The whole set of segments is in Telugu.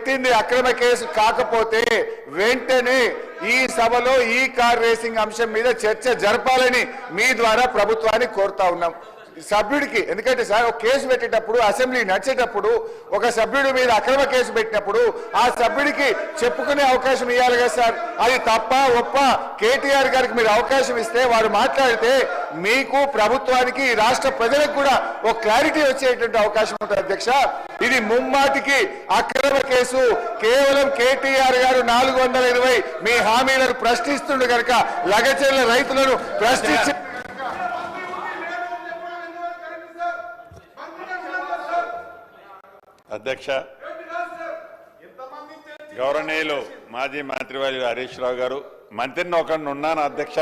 పెట్టింది అక్రమ కేసు కాకపోతే వెంటనే ఈ సభలో ఈ కార్ రేసింగ్ అంశం మీద చర్చ జరపాలని మీ ద్వారా ప్రభుత్వాన్ని కోరుతా ఉన్నాం. సభ్యుడికి ఎందుకంటే సార్ ఒక కేసు పెట్టేటప్పుడు అసెంబ్లీ నడిచేటప్పుడు ఒక సభ్యుడి మీద అక్రమ కేసు పెట్టినప్పుడు ఆ సభ్యుడికి చెప్పుకునే అవకాశం ఇవ్వాలి కదా సార్. అది తప్ప ఒప్ప కేటీఆర్ గారికి మీరు అవకాశం ఇస్తే వారు మాట్లాడితే మీకు ప్రభుత్వానికి రాష్ట్ర ప్రజలకు కూడా ఒక క్లారిటీ వచ్చేటువంటి అవకాశం ఉంటుంది అధ్యక్ష. ఇది ముమ్మాటికి అక్రమ కేసు. కేవలం కేటీఆర్ గారు 420 మీ హామీలను ప్రశ్నిస్తుండే కనుక లగచెర్ల రైతులను ప్రశ్నించి అధ్యక్ష గౌరవనీయులు మాజీ మంత్రివర్యులు హరీష్ రావు గారు మంత్రిని ఒకరిని ఉన్నాను అధ్యక్ష.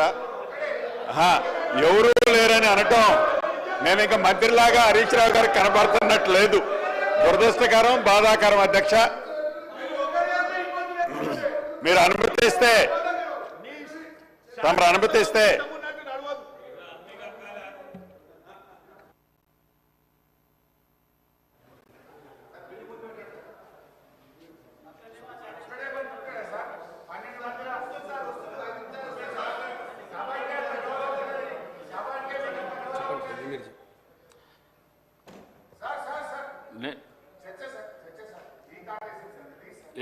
ఎవరూ లేరని అనటం నేను ఇంకా మంత్రిలాగా హరీష్ రావు గారికి కనబడుతున్నట్టు లేదు. దురదృష్టకరం, బాధాకరం అధ్యక్ష. మీరు అనుమతిస్తే తమరు అనుమతిస్తే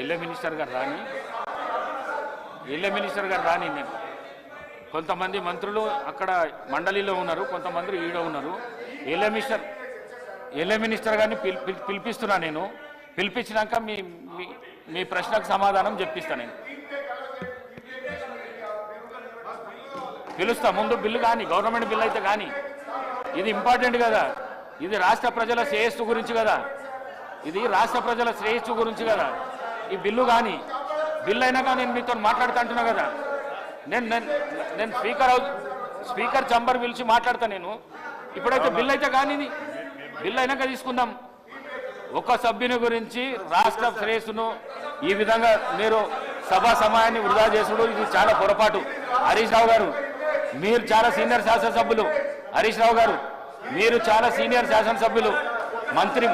ఎల్ఏ మినిస్టర్ గారు రాని నేను కొంతమంది మంత్రులు అక్కడ మండలిలో ఉన్నారు, కొంతమంది ఈడ ఉన్నారు. ఎల్ఏ మినిస్టర్ గారిని పిలిపిస్తున్నా. నేను పిలిపించినాక మీ ప్రశ్నకు సమాధానం చెప్పిస్తా. నేను పిలుస్తా. ముందు బిల్లు కానీ, గవర్నమెంట్ బిల్లు అయితే కానీ, ఇది ఇంపార్టెంట్ కదా. ఇది రాష్ట్ర ప్రజల శ్రేయస్సు గురించి కదా. ఈ బిల్లు కానీ బిల్లు అయినాక నేను మీతో మాట్లాడుతూ అంటున్నా కదా. నేను స్పీకర్ చంబర్ పిలిచి మాట్లాడతా. నేను ఇప్పుడైతే బిల్లు అయితే కానీ బిల్లు అయినాక తీసుకుందాం. ఒక సభ్యుని గురించి రాష్ట్ర శ్రేయస్సును ఈ విధంగా మీరు సభా సమయాన్ని వృధా చేసుడు ఇది చాలా పొరపాటు. హరీష్ రావు గారు మీరు చాలా సీనియర్ శాసనసభ్యులు. హరీష్ రావు గారు మీరు చాలా సీనియర్ శాసనసభ్యులు.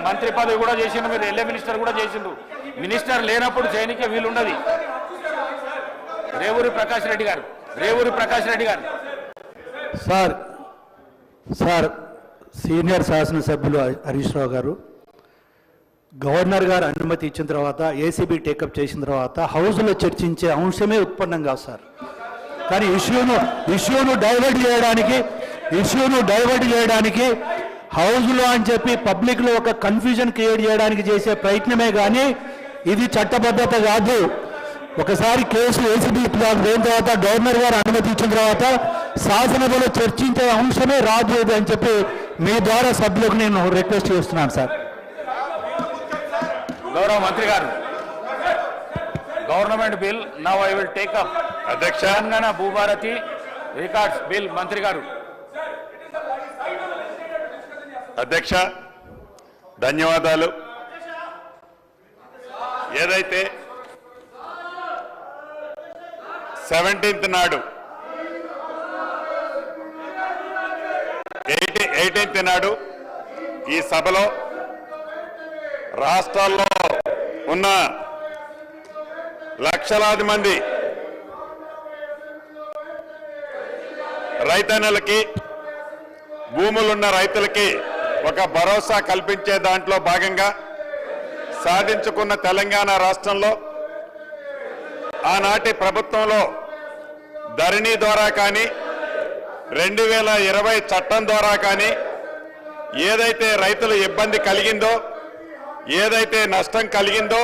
మంత్రి పదవి కూడా చేసిండ్రు. మీరు ఎల్ఏ మినిస్టర్ కూడా చేసిండ్రు. మినిస్టర్ లేనప్పుడు చేయనికే వీలుండదు. రేవూరి ప్రకాష్ రెడ్డి గారు సార్ సీనియర్ శాసనసభ్యులు హరీష్ రావు గారు గవర్నర్ గారు అనుమతి ఇచ్చిన తర్వాత ఏసీబీ టేకప్ చేసిన తర్వాత హౌస్లో చర్చించే అంశమే ఉత్పన్నం కాదు సార్. కానీ ఇష్యూను డైవర్ట్ చేయడానికి హౌస్లో అని చెప్పి పబ్లిక్లో ఒక కన్ఫ్యూజన్ క్రియేట్ చేయడానికి చేసే ప్రయత్నమే కానీ ఇది చట్టబద్ధత కాదు. ఒకసారి కేసు ఏసీబీ పోయిన తర్వాత గవర్నర్ గారు అనుమతి ఇచ్చిన తర్వాత శాసనసభలో చర్చించే అంశమే రాదు అని చెప్పి మీ ద్వారా సభ్యులకు నేను రిక్వెస్ట్ చేస్తున్నాను సార్. గౌరవ మంత్రి గారు, government bill now I will take up. అధ్యక్ష తెలంగాణ భూభారతి రికార్డ్స్ బిల్. మంత్రి గారు. అధ్యక్ష ధన్యవాదాలు. ఏదైతే 17th నాడు 18th నాడు ఈ సభలో రాష్ట్రాల్లో ఉన్న లక్షలాది మంది రైతన్నలకి, భూములున్న రైతులకి ఒక భరోసా కల్పించే దాంట్లో భాగంగా సాధించుకున్న తెలంగాణ రాష్ట్రంలో ఆనాటి ప్రభుత్వంలో ధరణి ద్వారా కానీ 2020 చట్టం ద్వారా కానీ ఏదైతే రైతుల ఇబ్బంది కలిగిందో, ఏదైతే నష్టం కలిగిందో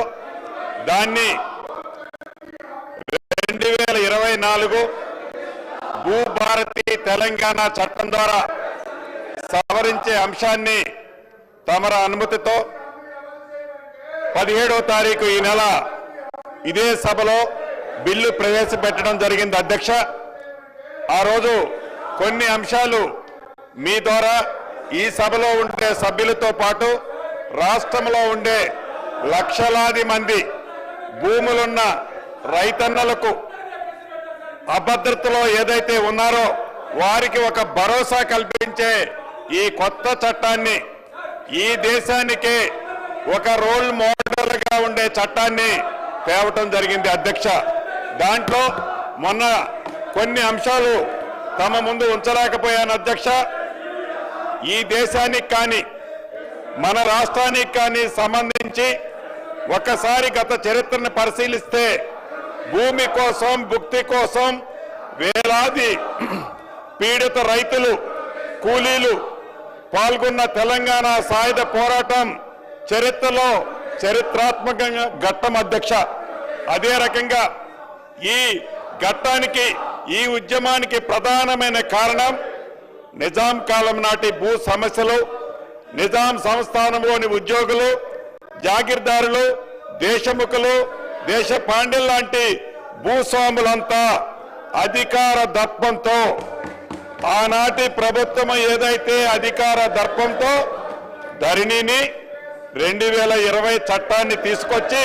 దాన్ని 2024 భూభారతి తెలంగాణ చట్టం ద్వారా సవరించే అంశాన్ని తమర అనుమతితో 17వ తారీఖు ఈ నెల ఇదే సభలో బిల్లు ప్రవేశపెట్టడం జరిగింది అధ్యక్ష. ఆ రోజు కొన్ని అంశాలు మీ ద్వారా ఈ సభలో ఉండే సభ్యులతో పాటు రాష్ట్రంలో ఉండే లక్షలాది మంది భూములున్న రైతన్నలకు అభద్రతలో ఏదైతే ఉన్నారో వారికి ఒక భరోసా కల్పించే ఈ కొత్త చట్టాన్ని ఈ దేశానికే ఒక రోల్ మోడల్ టోటల్గా ఉండే చట్టాన్ని తేవటం జరిగింది అధ్యక్ష. దాంట్లో మొన్న కొన్ని అంశాలు తమ ముందు ఉంచలేకపోయాను అధ్యక్ష. ఈ దేశానికి కానీ మన రాష్ట్రానికి కానీ సంబంధించి ఒకసారి గత చరిత్రను పరిశీలిస్తే భూమి కోసం భుక్తి కోసం వేలాది పీడిత రైతులు కూలీలు పాల్గొన్న తెలంగాణ సాయుధ పోరాటం చరిత్రలో చరిత్రాత్మకంగా ఘట్టం అధ్యక్ష. అదే రకంగా ఈ ఘట్టానికి ఈ ఉద్యమానికి ప్రధానమైన కారణం నిజాం కాలం నాటి భూ సమస్యలు, నిజాం సంస్థానంలోని ఉద్యోగులు, జాగీర్దారులు, దేశముఖులు, దేశ పాండ్యులు లాంటి భూస్వాములంతా అధికార దర్పంతో ఆనాటి ప్రభుత్వం ఏదైతే అధికార దర్పంతో ధరణిని 2020 చట్టాన్ని తీసుకొచ్చి